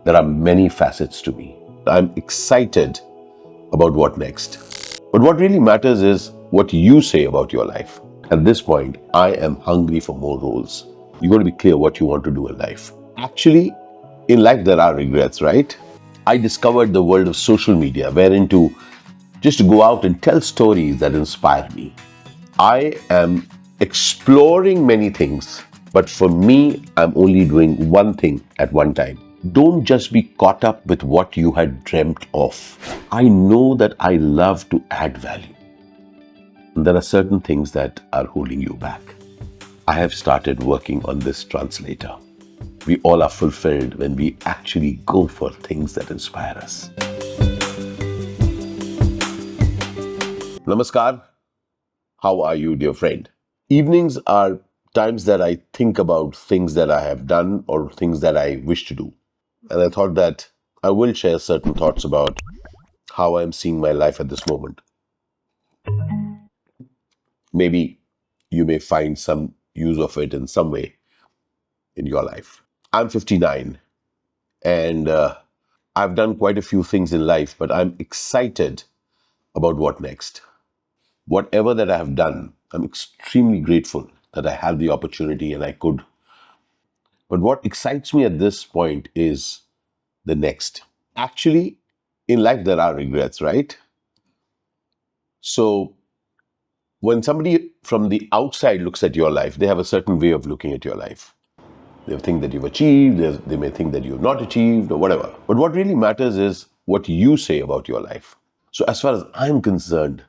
There are many facets to me. I'm excited about what next. But what really matters is what you say about your life. At this point, I am hungry for more roles. You got to be clear what you want to do in life. Actually, in life, there are regrets, right? I discovered the world of social media, wherein to just to go out and tell stories that inspire me. I am exploring many things, but for me, I'm only doing one thing at one time. Don't just be caught up with what you had dreamt of. I know that I love to add value. And there are certain things that are holding you back. I have started working on this translator. We all are fulfilled when we actually go for things that inspire us. Namaskar. How are you, dear friend? Evenings are times that I think about things that I have done or things that I wish to do. And I thought that I will share certain thoughts about how I'm seeing my life at this moment. Maybe you may find some use of it in some way in your life. I'm 59 and I've done quite a few things in life, but I'm excited about what next. Whatever that I have done, I'm extremely grateful that I had the opportunity and I could. But what excites me at this point is the next. Actually, in life, there are regrets, right? So when somebody from the outside looks at your life, they have a certain way of looking at your life. They think that you've achieved, they may think that you've not achieved, or whatever. But what really matters is what you say about your life. So as far as I'm concerned,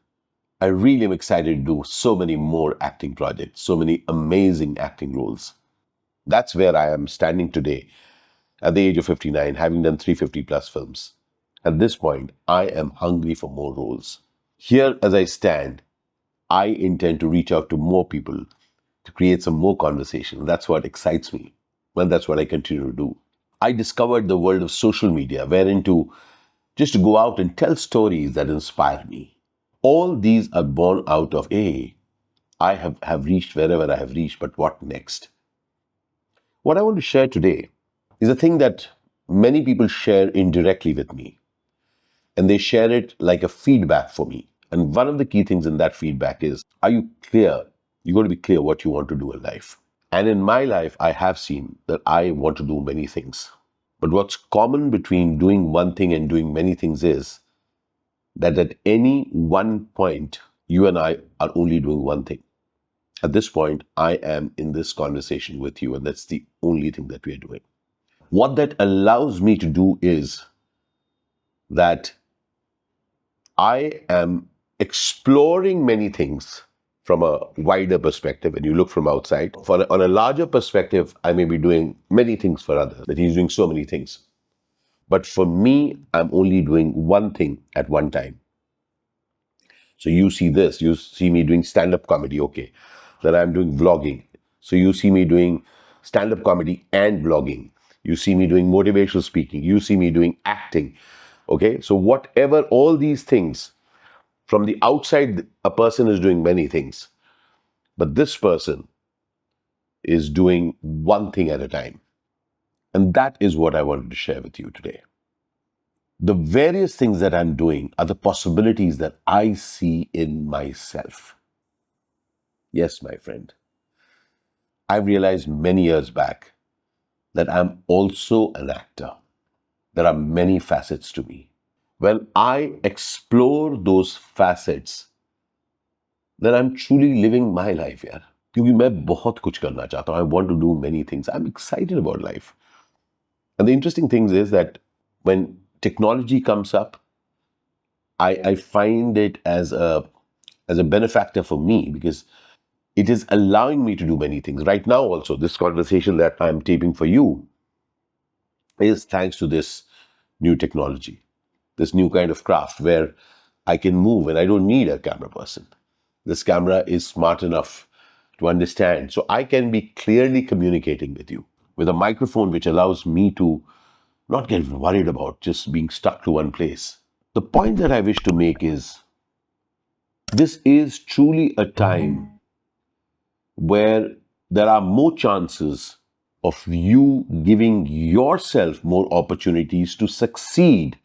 I really am excited to do so many more acting projects, so many amazing acting roles. That's where I am standing today at the age of 59, having done 350 plus films. At this point, I am hungry for more roles. Here, as I stand, I intend to reach out to more people to create some more conversation. That's what excites me. And that's what I continue to do. I discovered the world of social media, wherein to just to go out and tell stories that inspire me. All these are born out of I have reached wherever I have reached, but what next? What I want to share today is a thing that many people share indirectly with me, and they share it like a feedback for me. And one of the key things in that feedback is, are you clear? You got to be clear what you want to do in life. And in my life, I have seen that I want to do many things. But what's common between doing one thing and doing many things is that at any one point, you and I are only doing one thing. At this point, I am in this conversation with you, and that's the only thing that we are doing. What that allows me to do is that I am exploring many things from a wider perspective, and you look from outside. On a larger perspective, I may be doing many things for others, that he's doing so many things. But for me, I'm only doing one thing at one time. So you see this, you see me doing stand-up comedy, okay. Then I'm doing vlogging. So you see me doing stand-up comedy and vlogging. You see me doing motivational speaking. You see me doing acting, okay. So whatever, all these things, from the outside, a person is doing many things. But this person is doing one thing at a time. And that is what I wanted to share with you today. The various things that I'm doing are the possibilities that I see in myself. Yes, my friend. I realized many years back that I'm also an actor. There are many facets to me. When I explore those facets, then I'm truly living my life, yaar. क्योंकि मैं बहुत कुछ करना चाहता हूँ. I want to do many things. I'm excited about life. And the interesting thing is that when technology comes up, I find it as a benefactor for me, because it is allowing me to do many things. Right now also, this conversation that I'm taping for you is thanks to this new technology, this new kind of craft where I can move and I don't need a camera person. This camera is smart enough to understand. So I can be clearly communicating with you with a microphone which allows me to not get worried about just being stuck to one place. The point that I wish to make is this is truly a time where there are more chances of you giving yourself more opportunities to succeed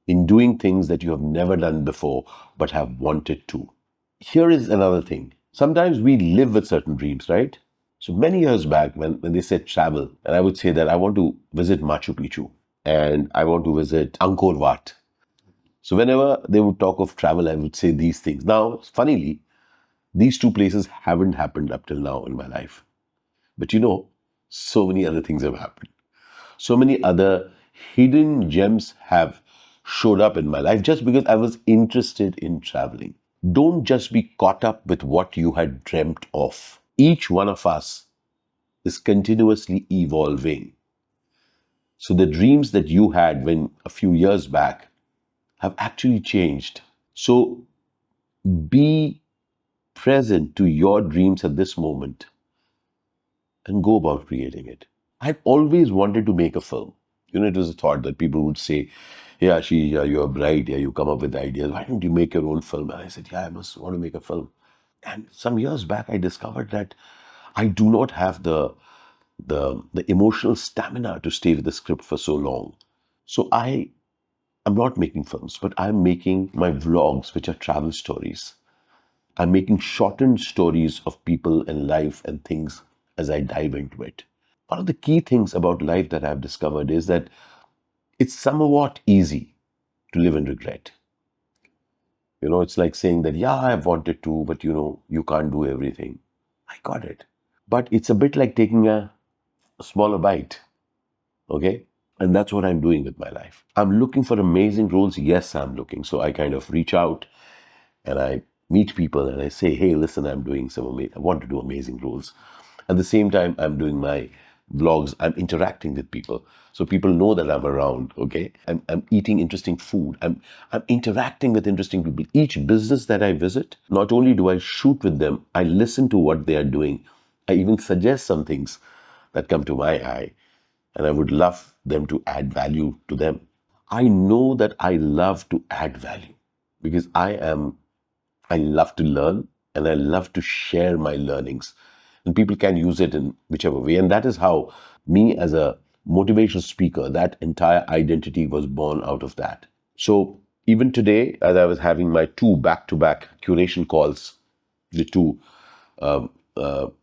in doing things that you have never done before but have wanted to. Here is another thing. Sometimes we live with certain dreams, right? So many years back, when they said travel, and I would say that I want to visit Machu Picchu and I want to visit Angkor Wat. So whenever they would talk of travel, I would say these things. Now, funnily, these two places haven't happened up till now in my life. But so many other things have happened. So many other hidden gems have showed up in my life just because I was interested in traveling. Don't just be caught up with what you had dreamt of. Each one of us is continuously evolving. So the dreams that you had when a few years back have actually changed. So be present to your dreams at this moment and go about creating it. I've always wanted to make a film. It was a thought that people would say, yeah, you're bright, yeah, you come up with ideas. Why don't you make your own film? And I said, yeah, I must want to make a film. And some years back, I discovered that I do not have the emotional stamina to stay with the script for so long. So I'm not making films, but I'm making my vlogs, which are travel stories. I'm making shortened stories of people and life and things as I dive into it. One of the key things about life that I've discovered is that it's somewhat easy to live in regret. It's like saying that, yeah, I've wanted to, but you can't do everything. I got it. But it's a bit like taking a smaller bite, okay? And that's what I'm doing with my life. I'm looking for amazing roles. Yes, I'm looking. So I kind of reach out and I meet people and I say, hey, listen, I want to do amazing roles. At the same time, I'm doing my vlogs. I'm interacting with people. So people know that I'm around, okay? I'm eating interesting food. I'm interacting with interesting people. Each business that I visit, not only do I shoot with them, I listen to what they are doing. I even suggest some things that come to my eye, and I would love them to add value to them. I know that I love to add value because I love to learn and I love to share my learnings. And people can use it in whichever way. And that is how me as a motivational speaker, that entire identity was born out of that. So even today, as I was having my two back-to-back curation calls with two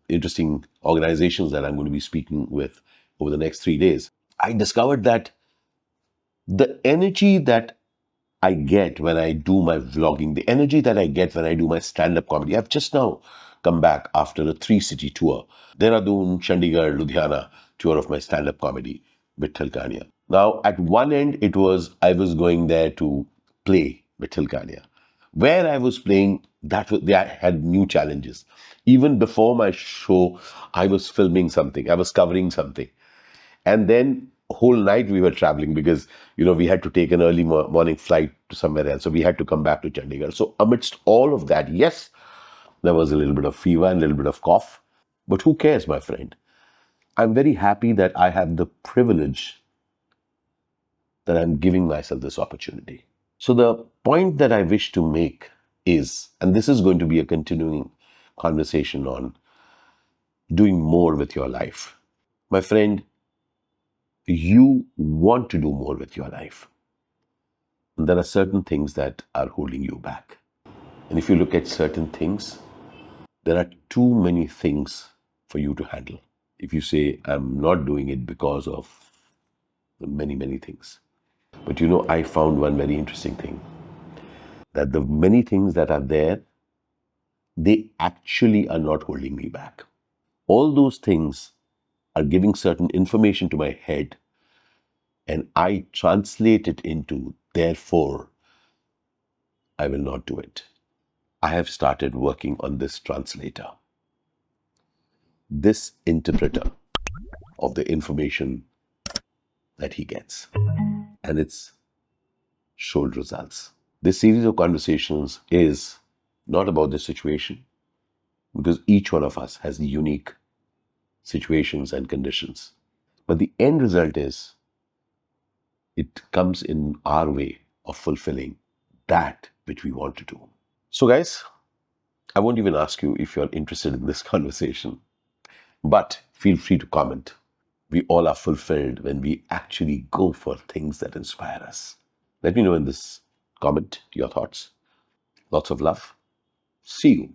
interesting organizations that I'm going to be speaking with over the next 3 days, I discovered that the energy that I get when I do my vlogging, the energy that I get when I do my stand-up comedy. I've just now come back after a 3-city tour. Dehradun, Chandigarh, Ludhiana tour of my stand-up comedy with Kania. Now, at one end, I was going there to play with Kania. Where I was playing, they had new challenges. Even before my show, I was filming something. I was covering something. And then whole night we were traveling because we had to take an early morning flight to somewhere else, so we had to come back to Chandigarh. So amidst all of that, yes, there was a little bit of fever and a little bit of cough, but who cares, my friend? I'm very happy that I have the privilege that I'm giving myself this opportunity. So the point that I wish to make is, and this is going to be a continuing conversation on doing more with your life, my friend. You want to do more with your life. There are certain things that are holding you back. And if you look at certain things, there are too many things for you to handle. If you say, I'm not doing it because of the many, many things. But I found one very interesting thing, that the many things that are there, they actually are not holding me back. All those things are giving certain information to my head, and I translate it into, therefore, I will not do it. I have started working on this translator, this interpreter of the information that he gets. And it's showed results. This series of conversations is not about the situation, because each one of us has unique situations and conditions. But the end result is it comes in our way of fulfilling that which we want to do. So, guys, I won't even ask you if you're interested in this conversation. But feel free to comment. We all are fulfilled when we actually go for things that inspire us. Let me know in this comment your thoughts. Lots of love. See you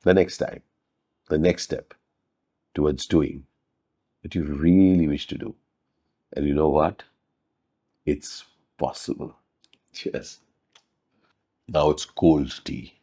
the next time, the next step towards doing what you really wish to do. And you know what? It's possible. Cheers. Now it's cold tea.